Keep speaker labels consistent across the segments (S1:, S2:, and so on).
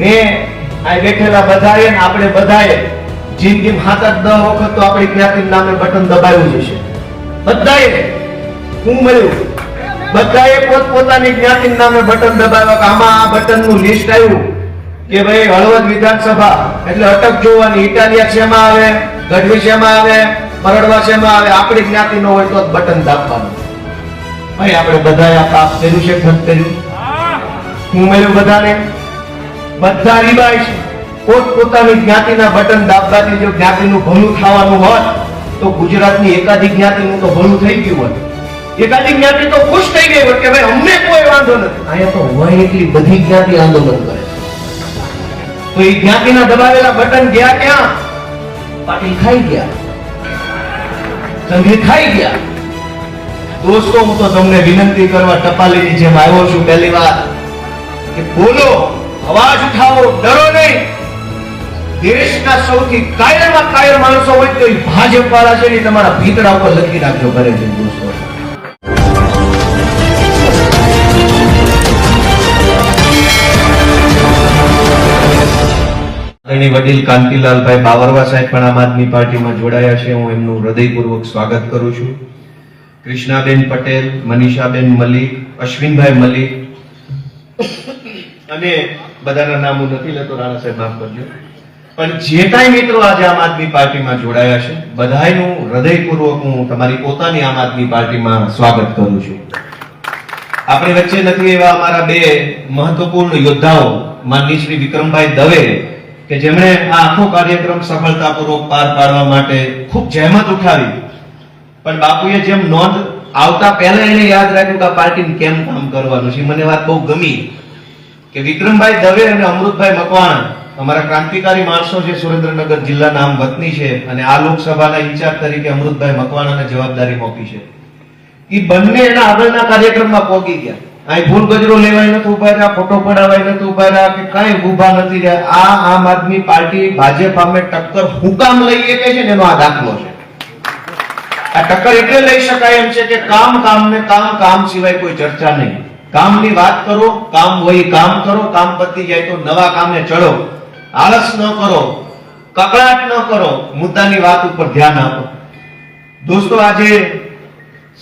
S1: મેં આ બેઠેલા બધાએ ને આપણે બધાએ જિંદગીમાં 7-10 વખત તો આપણી જ્ઞાતિના નામે બટન દબાવ્યું જ હશે. બધાએ હું મળ્યું બધાએ પોતપોતાની જ્ઞાતિના નામે બટન દબાવ્યા કે આમાં આ બટનનું લિસ્ટ આવ્યું કે ભાઈ હળવદ વિધાનસભા એટલે અટક જોવાની, ઇટાલિયા શેમાં આવે, ગઢવી શેમાં આવે, પરડવા શેમાં આવે, આપણી જ્ઞાતિનો હોય તો બટન દાબવાનું. ભાઈ આપણે બધાએ આ પાપ કર્યું છે, ખત કર્યું. હું મળ્યું બધાને, બધા રીબાય છે. પોતપોતાની જ્ઞાતિના બટન દાબવાથી જો જ્ઞાતિનું ભલું થવાનું હોત તો ગુજરાતની એકાદી જ્ઞાતિનું તો ભલું થઈ ગયું હોત. એકાદી જ્ઞાતિ તો ખુશ થઈ ગઈ હોત કે ભાઈ અમને કોઈ વાંધો નથી. અહીંયા તો હોય એટલી બધી જ્ઞાતિ આંદોલન કરે છે. તો એ જ્ઞાતિના દબાવેલા બટન ગયા ક્યાં? પાટીલ ખાઈ ગયા, સંઘી ખાઈ ગયા. દોસ્તો, હું તો તમને વિનંતી કરવા ટપાલીની જેમ આવ્યો છું પહેલી વાર કે બોલો, અવાજ ઉઠાવો, ડરો નહીં. દેશના સૌથી કાયરમાં કાયર માણસો હોય તો ભાજપ વાળા છે ને તમારા ભીતડા ઉપર લખી રાખજો ઘરે છે. દોસ્તો, વડીલ કાંતિલાલભાઈ બાવરવા સાહેબ પણ આમ આદમી પાર્ટીમાં જોડાયા છે. હું એમનું હૃદયપૂર્વક સ્વાગત કરું છું. કૃષ્ણાબેન પટેલ, મનીષાબેન મલિક, અશ્વિનભાઈ મલિક અને બધાના નામ હું નથી લેતો, રાણા સાહેબ માફ કરજો. પણ જે કાંઈ મિત્રો આજે આમ આદમી પાર્ટીમાં જોડાયા છે બધાયનું હૃદયપૂર્વક હું તમારી પોતાની આમ આદમી પાર્ટીમાં સ્વાગત કરું છું. આપણી વચ્ચે નથી એવા અમારા બે મહત્વપૂર્ણ યોદ્ધાઓ, માનનીય શ્રી વિક્રમભાઈ દવે કે જેમણે આ આખો કાર્યક્રમ સફળતાપૂર્વક પાર પાડવા માટે ખૂબ જહેમત ઉઠાવી. પણ બાપુએ જેમ નોંધ આવતા પહેલા એને યાદ રાખ્યું કે આ પાર્ટીને કેમ કામ કરવાનું છે. મને વાત બહુ ગમી કે વિક્રમભાઈ દવે અને અમૃતભાઈ મકવાણા અમારા ક્રાંતિકારી માણસો છે, સુરેન્દ્રનગર જિલ્લાના આમ વતની છે અને આ લોકસભાના ઇન્ચાર્જ તરીકે અમૃતભાઈ મકવાણાને જવાબદારી મોકી છે. એ બંને એના આગળના કાર્યક્રમમાં પહોંચી ગયા. અહીં ભૂલ ગજરો લેવાય નથી ઉભા રહ્યા, ફોટો પડાવાય નથી ઉભા રહ્યા કે કઈ ઉભા નથી રહ્યા. આ આમ આદમી પાર્ટી ભાજપ સામે ટક્કર હું કામ લઈએ કે છે ને એનો આ દાખલો છે. આ ટક્કર એટલે લઈ શકાય એમ છે કે કામ ને કામ સિવાય કોઈ ચર્ચા નહીં. કામની વાત કરો, કામ હોય કામ કરો, કામ પતી જાય તો નવા કામે ચડો. આળસ ન કરો, કકળાટ ન કરો, મુદ્દાની વાત ઉપર ધ્યાન આપો. દોસ્તો, આજે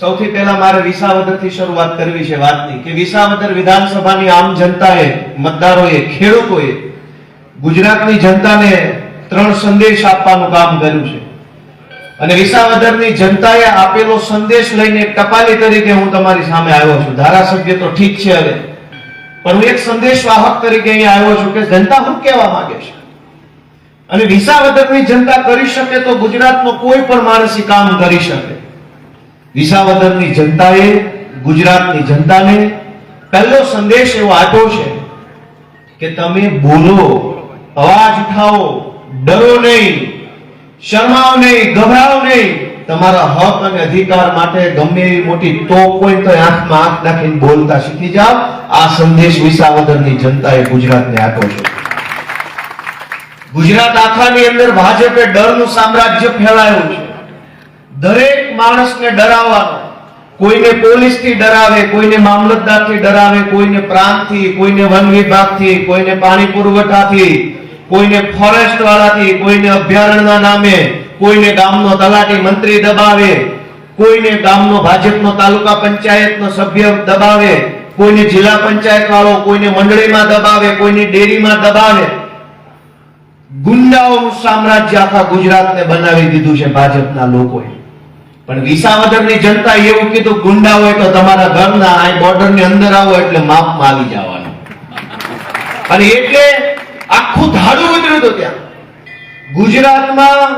S1: સૌથી પહેલા મારે વિસાવદરથી શરૂઆત કરવી છે વાતની કે વિસાવદર વિધાનસભાની આમ જનતાએ, મતદારોએ, ખેડૂતોએ ગુજરાતની જનતાને 3 સંદેશ આપવાનું કામ કર્યું છે. અને વિસાવદરની જનતાએ આપેલો સંદેશ લઈને ટપાલી તરીકે હું તમારી સામે આવ્યો છું. ધારાસભ્ય તો ઠીક છે હવે, પણ હું એક સંદેશ વાહક તરીકે અહીંયા આવ્યો છું કે જનતા શું કહેવા માંગે છે. અને વિસાવદરની જનતા કરી શકે તો ગુજરાતનો કોઈ પણ માણસ કામ કરી શકે. વિસાવદરની જનતાએ ગુજરાતની જનતાને પહેલો સંદેશ એવો આપ્યો છે કે તમે બોલો, અવાજ ઉઠાવો, ડરો નહીં, શરમાઓ નહીં, ગભરાઓ નહીં. તમારા હક અને અધિકાર માટે ગમે એવી મોટી તોપ હોય તો આંખમાં આંખ નાખીને બોલતા શીખી જાઓ. આ સંદેશ વિસાવદરની જનતાએ ગુજરાતને આપ્યો છે. ગુજરાત આખાની અંદર ભાજપે ડરનું સામ્રાજ્ય ફેલાયું છે. દરેક માણસને ડરાવવાનો, કોઈને પોલીસથી ડરાવે, કોઈને મામલતદારથી ડરાવે, કોઈને પ્રાંતથી, કોઈને વન વિભાગથી, કોઈને પાણી પુરવઠાથી, કોઈને ફોરેસ્ટ વાળાથી, કોઈને અભયારણ્યના નામે, કોઈને ગામનો તલાટી મંત્રી દબાવે, કોઈને ગામનો ભાજપનો તાલુકા પંચાયતનો સભ્ય દબાવે, કોઈને જિલ્લા પંચાયત વાળો, કોઈને મંડળીમાં દબાવે, કોઈને ડેરીમાં દબાવે. ગુંડાઓનું સામ્રાજ્ય આખા ગુજરાતને બનાવી દીધું છે ભાજપના લોકોએ. પણ વિસાવદરની જનતા એવું કીધું, ગુંડા હોય તો તમારા ઘરના આ બોર્ડરની અંદર આવો એટલે માપમાં આવી જવાનું. અને એટલે આખું ધાડું ઉતર્યું હતું ત્યાં ગુજરાતમાં.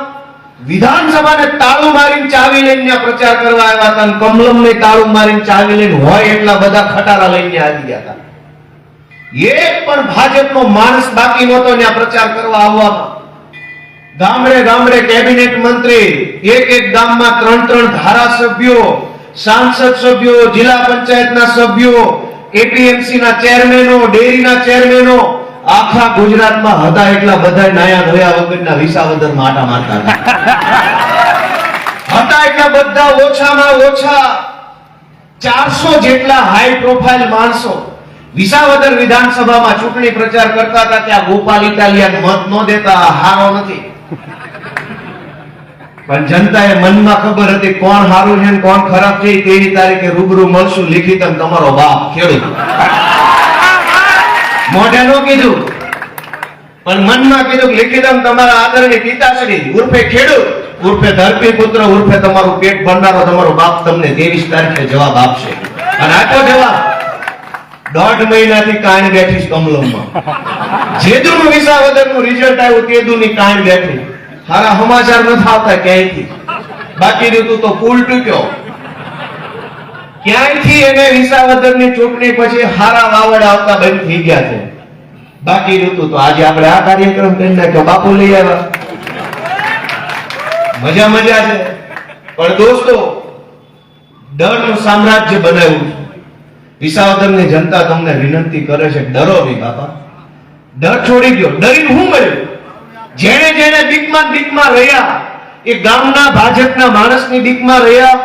S1: વિધાનસભાને તાળું મારીને ચાવી લઈને પ્રચાર કરવા આવ્યા હતા અને કમલમને તાળું મારીને ચાવી લઈને હોય એટલા બધા ખટારા લઈને આવી ગયા હતા. એક પણ ભાજપનો માણસ બાકી નહોતો ત્યાં પ્રચાર કરવા આવવામાં. ગામડે ગામડે કેબિનેટ મંત્રી, એક ગામમાં 3 ધારાસભ્યો, સાંસદ સભ્યો, જિલ્લા પંચાયતના સભ્યો, એપીએમસીના ચેરમેનો, ડેરીના ચેરમેનો આખા ગુજરાતમાં હતા. એટલા બધા નાયા ધોયા વગરના વિસાવદરમાં આટા મારતા હતા. એટલા બધા ઓછામાં ઓછા 400 જેટલા હાઈ પ્રોફાઇલ માણસો વિસાવદર વિધાનસભામાં ચૂંટણી પ્રચાર કરતા હતા ત્યાં ગોપાલ ઇટાલિયન મત ન દેતા હારો નથી, પણ જનતાએ મનમાં ખબર હતી કોણ હારું છે ને કોણ ખરાબ છે. તેવી તારીખે રૂબરૂ મળશું લિખિતમ તમારો બાપ ખેડૂત. મોઢે નો કીધું પણ મનમાં કીધું કે લિખિતમ તમારા આદરણીય પિતાશ્રી ઉર્ફે ખેડૂત ઉર્ફે ધરતીપુત્ર ઉર્ફે તમારું પેટ ભરનારો તમારો બાપ તમને 23 તારીખે જવાબ આપશે. અને આટલો જવાબ 1.5 મહિનાથી કાન બેઠી કમલમમાં. જેદુનું વિસાવદરનું રિઝલ્ટ આવ્યું તેદુની કાન બેઠી. હારા સમાચાર નથી આવતા ક્યાંયથી. બાકી રહ્યું તો પુલ તૂટ્યો. ક્યાંયથી એને વિસાવદરની ચૂંટણી પછી હારા વાવડ આવતા બંધ થઈ ગયા છે. બાકી રહ્યું તો આજે આપણે આ કાર્યક્રમ કરી નાખ્યો, બાપુ લઈ આવ્યા. મજા મજા છે. પણ દોસ્તો, ડરનું સામ્રાજ્ય બનાવ્યું છે. વિસાવદરની જનતા તમને વિનંતી કરે છે ડરો નહીં બાપા. ડર છોડી દો. ડરીને હું મળ્યું? જેણે જેણે બીકમાં રહ્યા, એ ગામના ભાજપના માણસની બીકમાં રહ્યા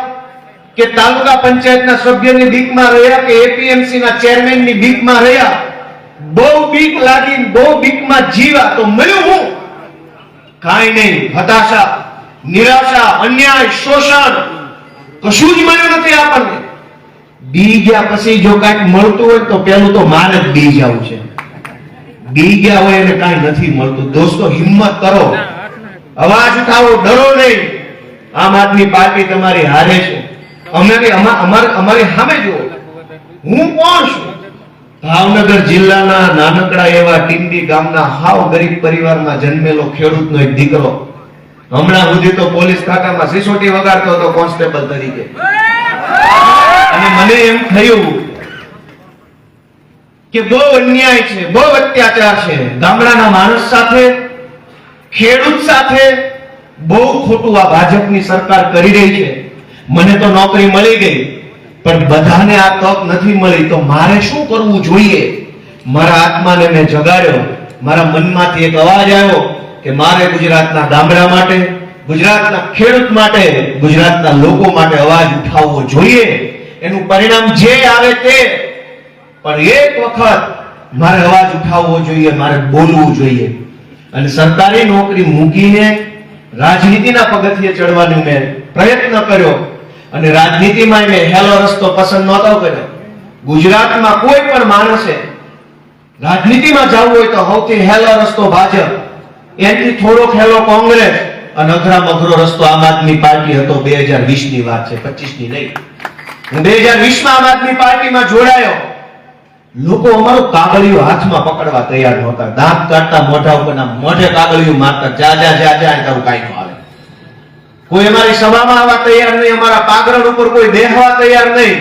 S1: કે તાલુકા પંચાયતના સભ્યની બીકમાં રહ્યા કે એપીએમસી ના ચેરમેનની બીકમાં રહ્યા, બહુ બીક લાગી, બહુ બીકમાં જીવા તો મળ્યું હું? કાંઈ નહીં. હતાશા, નિરાશા, અન્યાય, શોષણ કશું જ મળ્યું નથી આપણને. બી ગયા પછી જો કાંઈક મળતું હોય તો પેલું તો માન જ બી જવું છે. બી ગયા હોય એને કાંઈ નથી મળતું. દોસ્તો, હિંમત કરો, અવાજ ઉઠાવો, ડરો નહીં. આમ આદમી પાર્ટી તમારી હારે છે. અમારી સામે જુઓ. હું કોણ છું? ભાવનગર જિલ્લાના નાનકડા એવા ટીંડી ગામના હાવ ગરીબ પરિવારમાં જન્મેલો ખેડૂતનો એક દીકરો. હમણાં સુધી તો પોલીસ ખાતામાં સિસોટી વગાડતો હતો કોન્સ્ટેબલ તરીકે. અને મને એમ થયું કે બહુ અન્યાય છે, બહુ અત્યાચાર છે. ગામડાના માણસ સાથે, ખેડૂત સાથે બહુ ખોટું આ ભાજપની સરકાર કરી રહી છે. મને તો નોકરી મળી ગઈ, પણ બધાને આ તક નથી મળી. તો મારે શું કરવું જોઈએ? મારા આત્માને મેં જગાડ્યો. મારા મનમાંથી એક અવાજ આવ્યો કે મારે ગુજરાતના ગામડા માટે, ગુજરાતના ખેડૂત માટે, ગુજરાતના લોકો માટે અવાજ ઉઠાવવો જોઈએ. એનું પરિણામ જે આવે તે, પણ એક વખત મારે અવાજ ઉઠાવવો જોઈએ, મારે બોલવું જોઈએ. અને સરકારી નોકરી મૂકીને રાજનીતિના પગથિયે ચડવાનો મેં પ્રયત્ન કર્યો. અને રાજનીતિમાં મેં હેલો રસ્તો પસંદ નહોતો કર્યો. ગુજરાતમાં કોઈ પણ માણસે રાજનીતિમાં જવું હોય તો સૌથી હેલો રસ્તો ભાજપ, એનાથી થોડોક હેલો કોંગ્રેસ, અને અઘરામ અઘરો રસ્તો આમ આદમી પાર્ટી હતો. 2020 ની વાત છે, 25 ની નહીં. હું 2020 માં આમ આદમી પાર્ટીમાં જોડાયો. લોકો અમારું કાગળિયું હાથમાં પકડવા તૈયાર નહોતા. દાંત કાઢતા મોઢા ઉપર મોઢે કાગળિયું મારતા, જા તારું કાંઈ ન આવે. કોઈ અમારી સભામાં આવવા તૈયાર નહીં, અમારા પાગરણ ઉપર કોઈ બેહવા તૈયાર નહીં.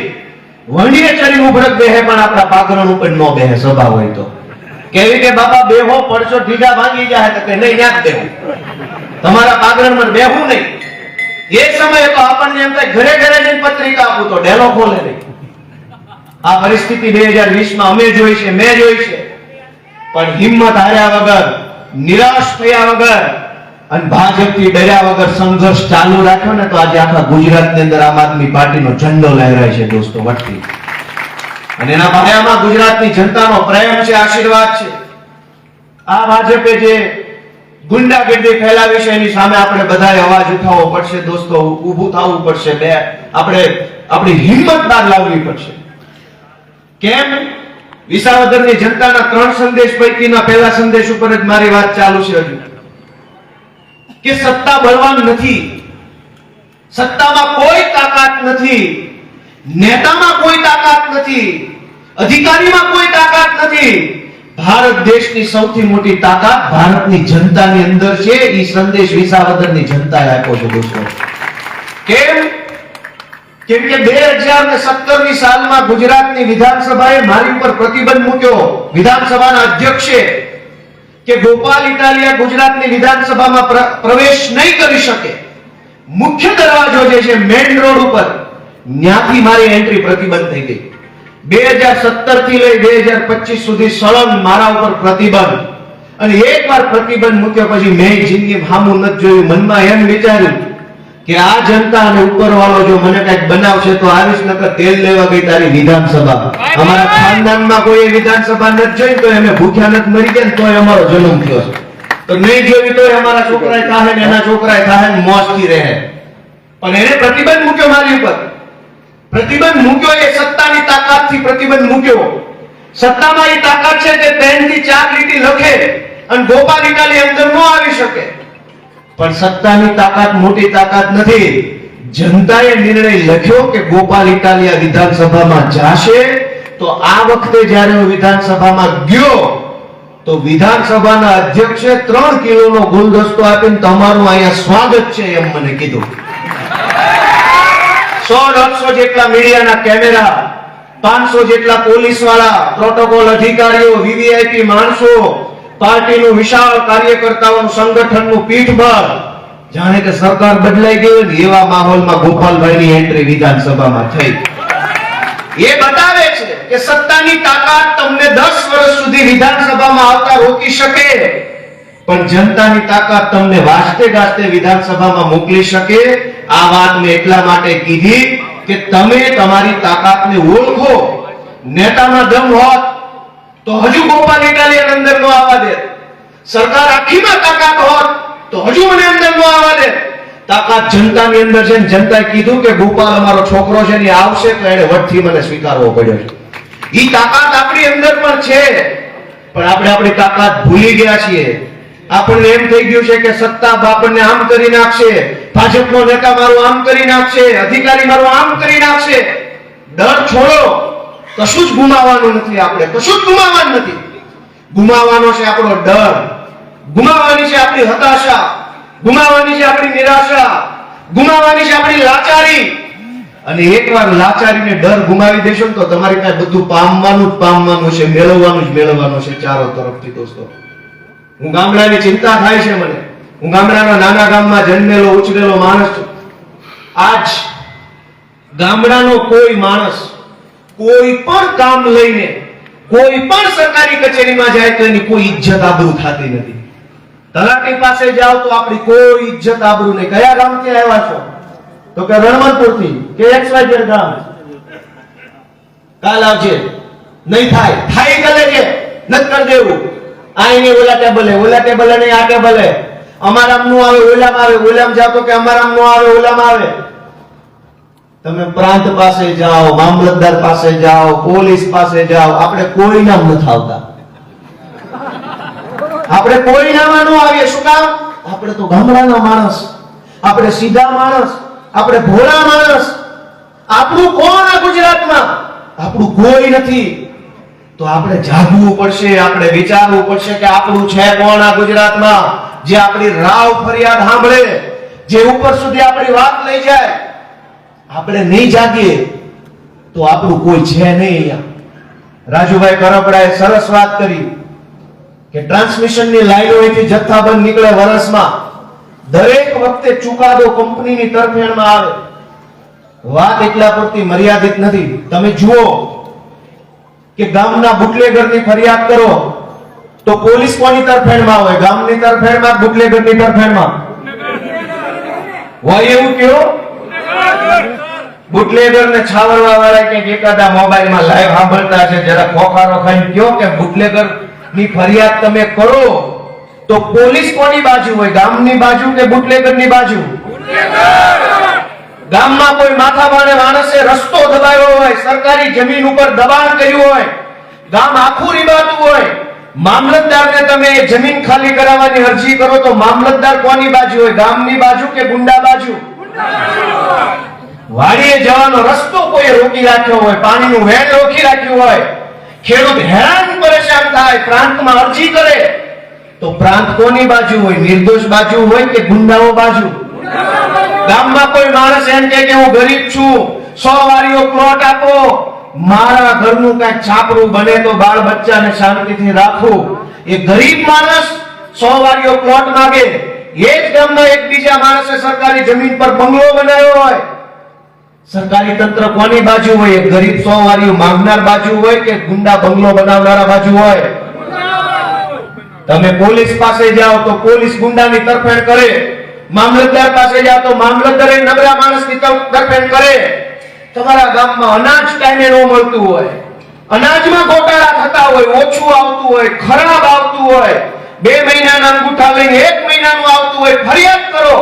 S1: વંડીએ ચડી ઉભરક બેહે પણ આપણા પાગરણ ઉપર ન બેહે. સભા હોય તો કેવી કે બાપા બેહો, પડશો ઢીગા ભાંગી જાય તો કે નહીં, યાદ દેવું, તમારા પાગરણમાં બેહવું નહીં. એ સમયે તો આપણને એમ થાય ઘરે ઘરે જઈને પત્રિકા આપું તો ડેલો ખોલે નહીં. આ પરિસ્થિતિ 2020 માં અમે જોઈ છે, મેં જોઈ છે. પણ હિંમત હાર્યા વગર, નિરાશ થયા વગર અને ભાજપથી ડર્યા વગર સંઘર્ષ ચાલુ રાખ્યો ને તો આજે આખા ગુજરાતની અંદર આમ આદમી પાર્ટીનો ઝંડો લહેરાય છે દોસ્તો, વટથી. અને એના પાયામાં ગુજરાતની જનતાનો પ્રેમ છે, આશીર્વાદ છે. આ ભાજપે જે ગુંડાગર્દી ફેલાવી છે એની સામે આપણે બધાએ અવાજ ઉઠાવવો પડશે દોસ્તો, ઊભું થવું પડશે. આપણે આપણી હિંમત બહાર લાવવી પડશે. કેમ? વિસાવદરની જનતાના 3 સંદેશ પૈકીના પહેલા સંદેશ ઉપર જ મારી વાત ચાલુ છે હજુ. કે સત્તા બળવાન નથી, સત્તામાં કોઈ તાકાત નથી, નેતામાં કોઈ તાકાત નથી, અધિકારીમાં કોઈ તાકાત નથી. ભારત દેશની સૌથી મોટી તાકાત ભારતની જનતાની અંદર છે. એ સંદેશ વિસાવદરની જનતાએ આપ્યો છે દોસ્તો. કેમ કે 2017 ની સાલમાં ગુજરાતની વિધાનસભાએ મારી ઉપર પ્રતિબંધ મૂક્યો, વિધાનસભાના અધ્યક્ષે, કે ગોપાલ ઇટાલિયા ગુજરાતની વિધાનસભામાં પ્રવેશ નહીં કરી શકે. મુખ્ય દરવાજો જે છે મેઇન રોડ ઉપર, ત્યાંથી મારી એન્ટ્રી પ્રતિબંધ થઈ ગઈ. 2017 થી લઈ 2025 સુધી સળંગ મારા ઉપર પ્રતિબંધ. અને એકવાર પ્રતિબંધ મૂક્યો પછી મેં જિંદગી સામું નથી જોયું. મનમાં એમ વિચાર્યું કે આ જનતા અને ઉપરવાળો જો મને કઈક બનાવશે તો આવીશ, નકર તેલ લેવા ગઈ તારી વિધાનસભા. અમારા ખાનદાનમાં કોઈ વિધાનસભા નથી જોઈ તો અમે ભૂખ્યા નથી મરી ગયા ને તોય અમારો જન્મ થયો છે. તો નહીં જોઈ તો અમારા છોકરાએ થાય ને એના છોકરાએ થાય ને મોજથી રહે. પણ એને પ્રતિબંધ મૂક્યો મારી ઉપર. પ્રતિબંધ મૂક્યો એ સત્તાની તાકાતથી પ્રતિબંધ મૂક્યો. સત્તામાં એ તાકાત છે કે પેનથી 4 લીટી લખે અને ગોપાલ ઇટાલી અંદર ન આવી શકે. પણ સત્તાની તાકાત મોટી તાકાત નથી. જનતાએ નિર્ણય લખ્યો કે ગોપાલ ઇટાલિયા વિધાનસભામાં જાશે. તો આ વખતે જ્યારે હું વિધાનસભામાં ગયો તો વિધાનસભાના અધ્યક્ષે 3 કિલોનો ગુલદસ્તો આપીને તમારું અહીંયા સ્વાગત છે એમ મને કીધું. 100-150 જેટલા મીડિયાના કેમેરા, 500 જેટલા પોલીસ વાળા, પ્રોટોકોલ અધિકારીઓ, વીવીઆઈપી માણસો, પાર્ટીનું વિશાળ કાર્યકર્તાઓનું સંગઠનનું પીઠબળ, જાણે કે સરકાર બદલાઈ ગઈ ને એવા માહોલમાં ગોપાલભાઈની એન્ટ્રી વિધાનસભામાં થઈ. એ બતાવે છે કે સત્તાની તાકાત તમને 10 વર્ષ સુધી વિધાનસભામાં આવતા રોકી શકે, પણ જનતાની તાકાત તમને વાસ્તે ગાસ્તે વિધાનસભામાં મોકલી શકે. આ વાત મેં એટલા માટે કીધી કે તમે તમારી તાકાતને ઓળખો. નેતામાં દમ હોત તો હજુ ગોપાલ ઇટાલિયન અંદર નો આવવા દે. સરકાર આખીમાં તાકાત હોત તો હજુ મને અંદર નો આવવા દે. તાકાત જનતાની અંદર છે. જનતાએ કીધું કે ગોપાલ અમારો છોકરો છે ને આવશે તો એને વટથી મને સ્વીકારવો પડ્યો છે. ઈ તાકાત આપણી અંદર પણ છે, પણ આપણે આપણી તાકાત ભૂલી ગયા છીએ. આપણને એમ થઈ ગયું છે કે સત્તા આપણને આમ કરી નાખશે, ભાજપનો નેતા મારું આમ કરી નાખશે, અધિકારી મારું આમ કરી નાખશે. ડર છોડો. કશું જ ગુમાવવાનું નથી. આપણે કશું જ ગુમાવવાનું નથી. ગુમાવવાનો છે આપણો ડર, ગુમાવવાની છે આપણી હતાશા, ગુમાવવાની છે આપણી નિરાશા, ગુમાવવાની છે આપણી લાચારી. અને એકવાર લાચારીને ડર ગુમાવી દેશો તો તમારી પાસે બધું પામવાનું જ પામવાનું છે, મેળવવાનું જ મેળવવાનું છે ચારો તરફથી. દોસ્તો, હું ગામડાની ચિંતા થાય છે મને. હું ગામડાના નાના ગામમાં જન્મેલો ઉછરેલો માણસ છું. આજ ગામડાનો કોઈ માણસ કોઈ પણ કામ લઈને કોઈ પણ સરકારી કચેરીમાં જાય તો એની કોઈ ઇજ્જત આબરૂ થતી નથી. તલાટી પાસે જાઓ તો આપણી કોઈ ઇજ્જત આબરૂ નહીં. કયા ગામથી આવ્યા છો? તો કે રણવંતપુરથી કે XYZ ગામ. કાલ આવજે. નહીં થાય. થાય ગલે છે નથી કરી દેવું. આ એની ઓલા ટેબલે નહીં, આ ટેબલે અમારામ નું આવે, ઓલામાં આવે. ઓલામાં જાવ તો કે અમારામ નું આવે, ઓલામાં આવે. તમે પ્રાંત પાસે જાઓ, મામલતદાર પાસે જાઓ, પોલીસ પાસે જાઓ, આપણે કોઈ નામ નથી આવતા. આપણે કોઈ નામ ન આવીએ. શું કામ? આપણે તો ગામડાના માણસ, આપણે સીધા માણસ, આપણે ભોળા માણસ. આપણું કોણ આ ગુજરાતમાં? આપણું કોઈ નથી. તો આપણે જાગવું પડશે. આપણે વિચારવું પડશે કે આપણું છે કોણ આ ગુજરાતમાં, જે આપણી રાવ ફરિયાદ સાંભળે, જે ઉપર સુધી આપણી વાત લઈ જાય. આપણે નહીં જાગીએ તો આપણું કોઈ છે નહીં. અહીંયા રાજુભાઈ કરપડાએ સરસ વાત કરી કે ટ્રાન્સમિશનની લાઈનો અહીંથી જથ્થાબંધ નીકળે વર્ષમાં. દરેક વખતે ચુકાદો કંપનીની તરફેણમાં આવે. વાત એટલા પૂરતી મર્યાદિત નથી. તમે જુઓ કે ગામના બુટલેગરની ફરિયાદ કરો તો પોલીસ કોની તરફેણમાં હોય? ગામની તરફેણમાં, બુટલેગરની તરફેણમાં હોય. એવું કયો બુટલેગર ને છાવરવા વાળા કે એકાદા મોબાઈલમાં લાઈવ સાંભળતા છે, જરા ખોખારો ખાઈને કયો કે બુટલેગર ની ફરિયાદ તમે કરો તો પોલીસ કોની બાજુ હોય? ગામની બાજુ કે બુટલેગરની બાજુ? ગામમાં કોઈ માથાભારે માણસે રસ્તો દબાવ્યો હોય, સરકારી જમીન ઉપર દબાણ કર્યું હોય, ગામ આખું રીબાતું હોય, મામલતદારને તમે જમીન ખાલી કરાવવાની અરજી કરો તો મામલતદાર કોની બાજુ હોય? ગામની બાજુ કે ગુંડા બાજુ? વાડીએ જવાનો રસ્તો કોઈ રોકી રાખ્યો હોય, પાણીનું વહેણ રોકી રાખ્યું હોય, ખેડૂત હેરાન પરેશાન થાય, પ્રાંતમાં અરજી કરે તો પ્રાંત કોની બાજુ હોય? નિર્દોષ બાજુ હોય કે ગુંડાઓ બાજુ? ગામમાં કોઈ માણસ એમ કે હું ગરીબ છું, 100 વારીઓ પ્લોટ આપો, મારા ઘરનું કઈક છાપરું બને તો બાળ બચ્ચાને શાંતિથી રાખું. એ ગરીબ માણસ 100 વારીઓ પ્લોટ માંગે. એ જ ગામમાં એક બીજા માણસે સરકારી જમીન પર બંગલો બનાવ્યો હોય. સરકારી તંત્ર કોની બાજુ હોય? ગરીબ 100 વારીઓ માંગનાર બાજુ હોય કે ગુંડા બંગલો બનાવનારા બાજુ હોય? તમે પોલીસ પાસે જાઓ તો પોલીસ ગુંડાની તરફેણ કરે,
S2: મામલતદાર પાસે જાઓ તો મામલતદાર એ નબળા માણસની તરફેણ કરે. તમારા ગામમાં અનાજ ટાઈમે ન મળતું હોય, અનાજમાં ગોટાળા થતા હોય, ઓછું આવતું હોય, ખરાબ આવતું હોય, 2 મહિનાના અંગૂઠા લઈને 1 મહિનાનું આવતું હોય, ફરિયાદ કરો.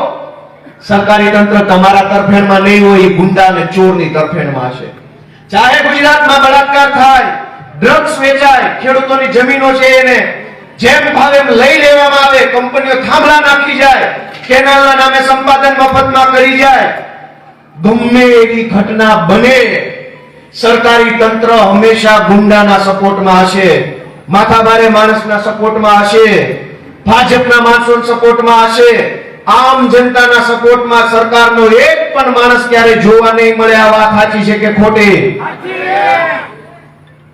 S2: સરકારી તંત્ર તમારા તરફેણમાં નહીં હોય, ગુંડા અને ચોરની તરફેણમાં હશે. ચાહે ગુજરાતમાં બળાત્કાર થાય, ડ્રગ્સ વેચાય, ખેડૂતોની જમીનો છે એને જેમ ભાવે એમ લઈ લેવામાં આવે, કંપનીઓ થાંભલા નાખી જાય, કેનાલના નામે સંપાદન મફતમાં કરી જાય, ગમે એવી ઘટના બને, સરકારી તંત્ર હંમેશા ગુંડાના સપોર્ટમાં હશે, માથાભારે માણસના સપોર્ટમાં હશે, ભાજપના માણસોના સપોર્ટમાં હશે. આમ જનતાના સપોર્ટમાં સરકારનો એક પણ માણસ ક્યારે જોવા નહીં મળે. આ વાત સાચી છે કે ખોટી?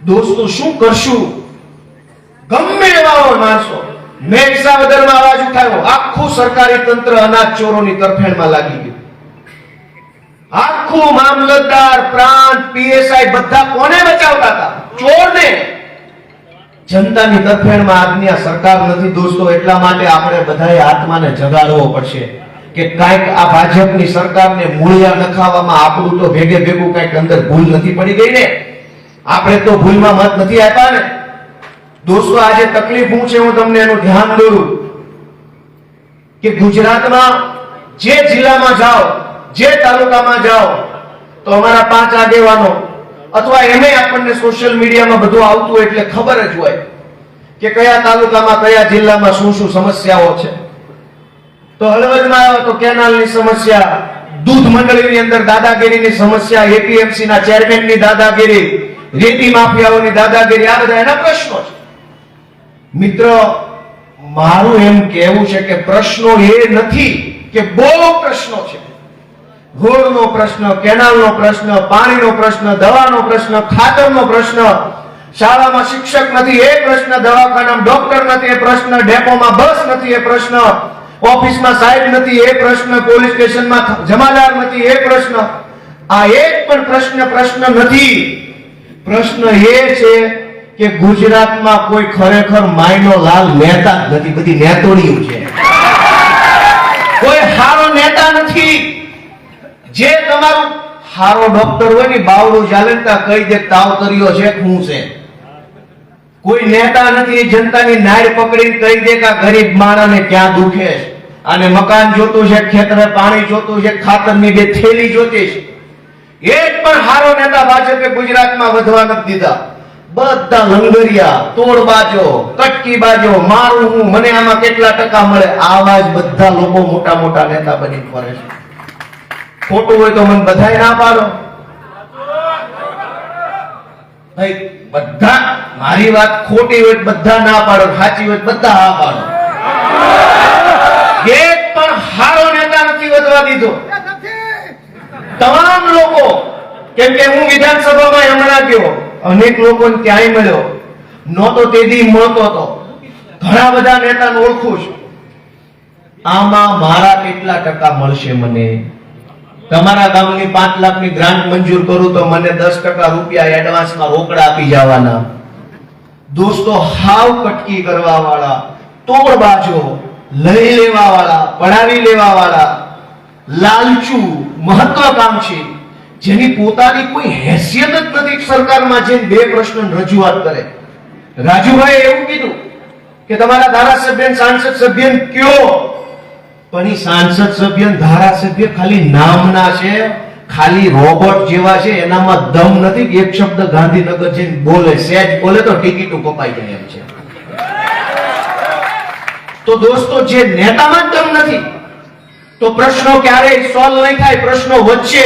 S2: દોસ્તો, શું કરશું? ગમે એવા માણસો, મેં વિસાવદરમાં અવાજ ઉઠાવ્યો, આખું સરકારી તંત્ર અનાજ ચોરોની તરફેણમાં લાગી ગયું. આખું મામલતદાર, પ્રાંત, પીએસઆઈ બધા કોને બચાવતા હતા? ચોરને. જનતાની તરફેણમાં આજની આ સરકાર નથી દોસ્તો. એટલા માટે આપણે બધાએ આત્માને જગાડવો પડશે કે કાંઈક આ ભાજપની સરકારને મૂળિયા નખાવામાં આપણું તો ભેગે ભેગું કાંઈક અંદર ભૂલ નથી પડી ગઈ ને? આપણે તો ભૂલમાં મત નથી આપ્યા ને દોસ્તો. આજે તકલીફ શું છે હું તમને એનું ધ્યાન દોરું કે ગુજરાતમાં જે જિલ્લામાં જાઓ, જે તાલુકામાં જાઓ, તો અમારા 5 આગેવાનો અથવા એમે આપણને સોશિયલ મીડિયામાં બધું આવતું હોય એટલે ખબર જ હોય કે કયા તાલુકામાં કયા જિલ્લામાં શું શું સમસ્યાઓ છે. તો હળવદમાં આવ્યો તો કેનાલની સમસ્યા, દૂધ મંડળીની અંદર દાદાગીરીની સમસ્યા, એપીએમસી ના ચેરમેનની દાદાગીરી, રેતી માફિયાઓની દાદાગીરી, આ બધા એના પ્રશ્નો છે. મિત્રો, મારું એમ કહેવું છે કે પ્રશ્નો એ નથી કે બહુ પ્રશ્નો છે. રોડનો પ્રશ્ન, કેનાલનો પ્રશ્ન, પાણીનો પ્રશ્ન, દવાનો પ્રશ્ન, ખાતરનો પ્રશ્ન, શાળામાં શિક્ષક નથી એ પ્રશ્ન, દવાખાનામાં ડોક્ટર નથી એ પ્રશ્ન, ડેપોમાં બસ નથી એ પ્રશ્ન, ઓફિસમાં સાહેબ નથી એ પ્રશ્ન, પોલીસ સ્ટેશનમાં જમાદાર નથી એ પ્રશ્ન. આ એક પણ પ્રશ્ન નથી. પ્રશ્ન એ છે કે ગુજરાતમાં કોઈ ખરેખર માયનો લાલ નેતા જ નથી, બધી નેતોડીઓ છે. કોઈ હારો નેતા નથી. જે તમારું હારો ડોક્ટર હોય ને બાવડું ચાલતા કહી દે તાવ કર્યો છે શું છે. કોઈ નેતા નથી જનતાની નાળ પકડીને કહી દે કે ગરીબ માણસને ક્યાં દુખે છે, અને મકાન જોતું છે, ખેતરે પાણી જોતું છે, ખાતરની 2 થેલી જોતી છે. એક પણ હારો નેતા ભાજપે ગુજરાતમાં વધવા નથી દીધા. બધા લંગરિયા, તોડબાજો, કટકીબાજો, મારું હું, મને આમાં કેટલા ટકા મળે, આવા જ બધા લોકો મોટા મોટા નેતા બની ફરે છે. ખોટું હોય તો મને બધાય ના પાડો ભાઈ. બધા મારી વાત ખોટી હોય બધા ના પાડો, સાચી હોય બધા હા પાડો. એક પણ હારો નેતા નથી વધવા દીધો. તમામ લોકો, કેમ કે હું વિધાનસભામાં હમણાં ગયો, અનેક લોકોને ત્યાંય મળ્યો, નહોતો તેદી મળતો હતો, ઘણા બધા નેતાને ઓળખું છું. આમાં મારા કેટલા ટકા મળશે? મને તમારા ગામની 5 લાખની ગ્રાન્ટ મંજૂર કરું તો મને 10% રૂપિયા એડવાન્સમાં રોકડા આપી જવાના. દોસ્તો, હાવ કટકી કરવા વાળા, તોડબાજો, લઈ લેવા વાળા, પડાવી લેવા વાળા, લાલચુ, મહત્વાકાંક્ષી, જેની પોતાની કોઈ હેસિયત જ નથી સરકારમાં, જે 2 પ્રશ્ન રજૂઆત કરે. રાજુભાઈ એવું કીધું કે તમારા ધારાસભ્ય, સાંસદ સભ્ય કયો, પણ એ સાંસદ સભ્ય, ધારાસભ્ય ખાલી નામના છે, ખાલી રોબોટ જેવા છે, એનામાં દમ નથી. એક શબ્દ ગાંધીનગર જઈને બોલે, સહેજ બોલે તો ટિકિટો કપાઈ જાય એમ છે. તો દોસ્તો, જે નેતામાં જ દમ નથી તો પ્રશ્નો ક્યારેય સોલ્વ નહીં થાય. પ્રશ્નો વચ્ચે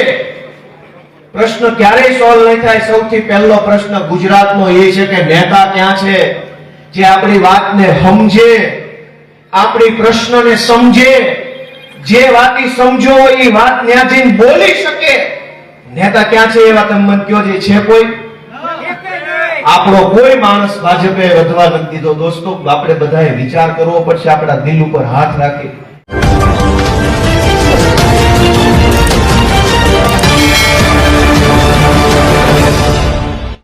S2: પ્રશ્ન ક્યારેય સોલ્વ નહીં થાય. સૌથી પહેલો પ્રશ્ન ગુજરાતનો એ છે કે નેતા ક્યાં છે જે આપણી વાતને સમજે, આપણી પ્રશ્નને સમજે, જે વાતી સમજો એ વાત ત્યાં જઈને બોલી શકે. નેતા ક્યાં છે એવા તમે મને કહો, જે છે કોઈ? આપણો કોઈ માણસ ભાજપે વધવા નથી દીધો. દોસ્તો, આપણે બધાએ વિચાર કરવો પડશે, આપણા દિલ ઉપર હાથ રાખી